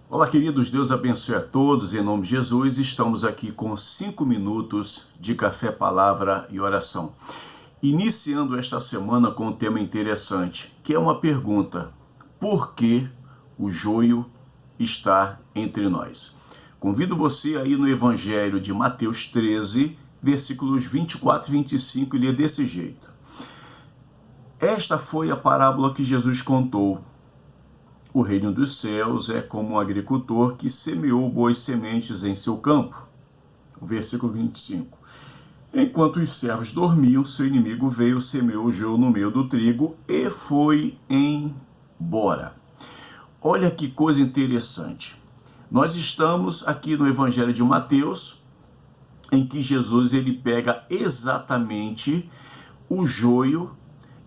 Olá, queridos, Deus abençoe a todos, em nome de Jesus. Estamos aqui com 5 minutos de café, palavra e oração. Iniciando esta semana com um tema interessante, que é uma pergunta: por que o joio está entre nós? Convido você aí no Evangelho de Mateus 13, versículos 24 e 25, e lê desse jeito. Esta foi a parábola que Jesus contou. O reino dos céus é como um agricultor que semeou boas sementes em seu campo. O versículo 25. Enquanto os servos dormiam, seu inimigo veio, semeou o joio no meio do trigo e foi embora. Olha que coisa interessante. Nós estamos aqui no Evangelho de Mateus, em que Jesus ele pega exatamente o joio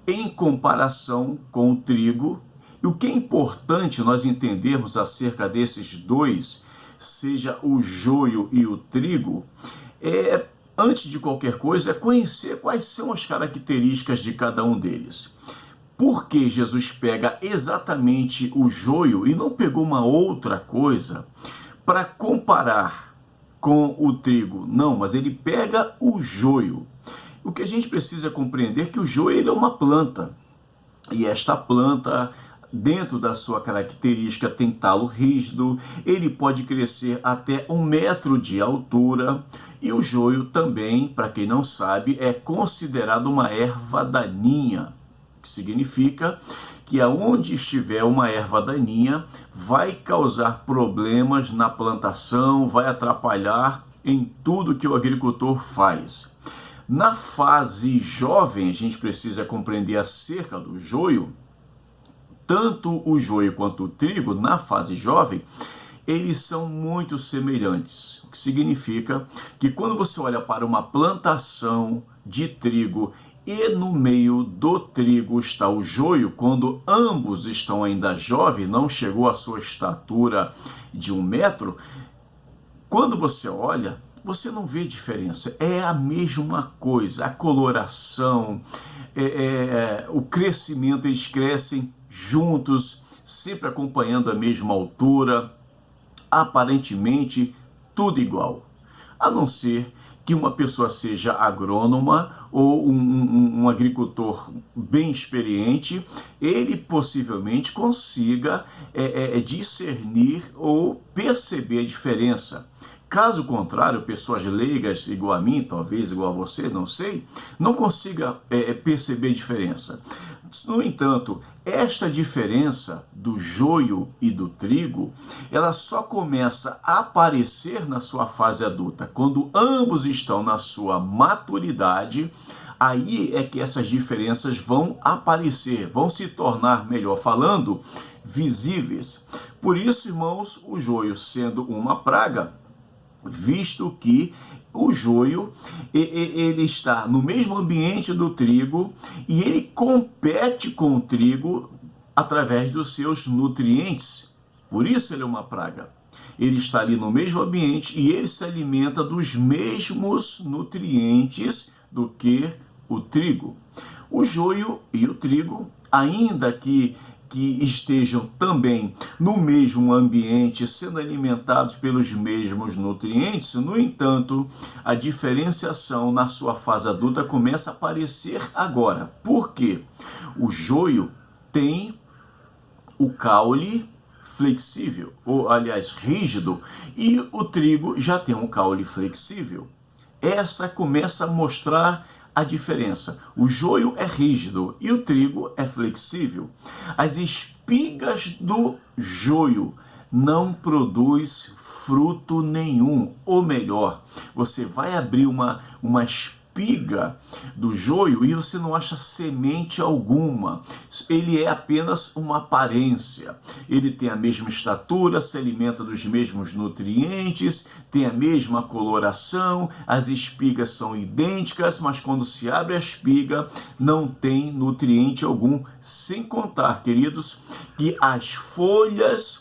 em comparação com o trigo. E o que é importante nós entendermos acerca desses dois, seja o joio e o trigo, antes de qualquer coisa, é conhecer quais são as características de cada um deles. Por que Jesus pega exatamente o joio e não pegou uma outra coisa para comparar com o trigo? Não, mas ele pega o joio. O que a gente precisa compreender é que o joio ele é uma planta. E esta planta, dentro da sua característica, tem talo rígido, ele pode crescer até 1 metro de altura, e o joio também, para quem não sabe, é considerado uma erva daninha, que significa que aonde estiver uma erva daninha, vai causar problemas na plantação, vai atrapalhar em tudo que o agricultor faz. Na fase jovem, a gente precisa compreender acerca do joio. Tanto o joio quanto o trigo, na fase jovem, eles são muito semelhantes. O que significa que quando você olha para uma plantação de trigo e no meio do trigo está o joio, quando ambos estão ainda jovens, não chegou à sua estatura de 1 metro, quando você olha, você não vê diferença. É a mesma coisa, a coloração, o crescimento, eles crescem juntos, sempre acompanhando a mesma altura, aparentemente tudo igual. A não ser que uma pessoa seja agrônoma ou um agricultor bem experiente, ele possivelmente consiga discernir ou perceber a diferença. Caso contrário, pessoas leigas igual a mim, talvez igual a você, não sei, não consiga perceber a diferença. No entanto, esta diferença do joio e do trigo, ela só começa a aparecer na sua fase adulta. Quando ambos estão na sua maturidade, aí é que essas diferenças vão aparecer, vão se tornar, melhor falando, visíveis. Por isso, irmãos, o joio sendo uma praga, visto que o joio ele está no mesmo ambiente do trigo e ele compete com o trigo através dos seus nutrientes. Por isso ele é uma praga. Ele está ali no mesmo ambiente e ele se alimenta dos mesmos nutrientes do que o trigo. O joio e o trigo, ainda que estejam também no mesmo ambiente, sendo alimentados pelos mesmos nutrientes, no entanto, a diferenciação na sua fase adulta começa a aparecer agora. Por quê? O joio tem o caule flexível, ou aliás, rígido, e o trigo já tem um caule flexível. Essa começa a mostrar a diferença. O joio é rígido e o trigo é flexível. As espigas do joio não produz fruto nenhum. Ou melhor, você vai abrir uma espiga do joio e você não acha semente alguma. Ele é apenas uma aparência. Ele tem a mesma estatura, se alimenta dos mesmos nutrientes, tem a mesma coloração, as espigas são idênticas, mas quando se abre a espiga, não tem nutriente algum. Sem contar, queridos, que as folhas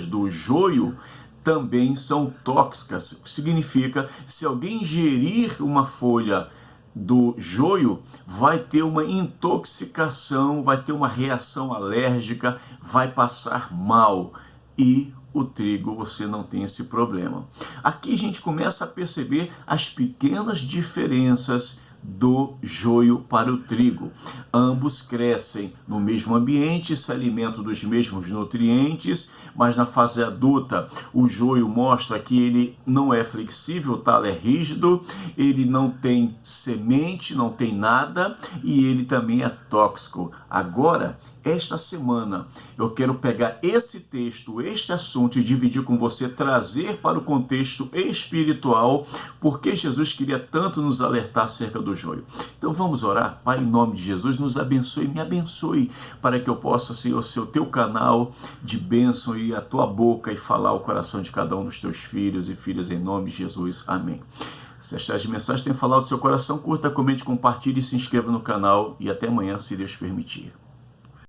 do joio também são tóxicas. O que significa, se alguém ingerir uma folha do joio, vai ter uma intoxicação, vai ter uma reação alérgica, vai passar mal. e o trigo você não tem esse problema. Aqui a gente começa a perceber as pequenas diferenças do joio para o trigo. Ambos crescem no mesmo ambiente, se alimentam dos mesmos nutrientes, mas na fase adulta o joio mostra que ele não é flexível, o talo é rígido, ele não tem semente, não tem nada e ele também é tóxico. Agora, esta semana, eu quero pegar esse texto, este assunto e dividir com você, trazer para o contexto espiritual, porque Jesus queria tanto nos alertar acerca do joio. Então vamos orar? Pai, em nome de Jesus, nos abençoe, me abençoe, para que eu possa, Senhor, ser o teu canal de bênção e a tua boca e falar ao coração de cada um dos teus filhos e filhas, em nome de Jesus. Amém. Se estas mensagens têm falado do seu coração, curta, comente, compartilhe, se inscreva no canal e até amanhã, se Deus permitir.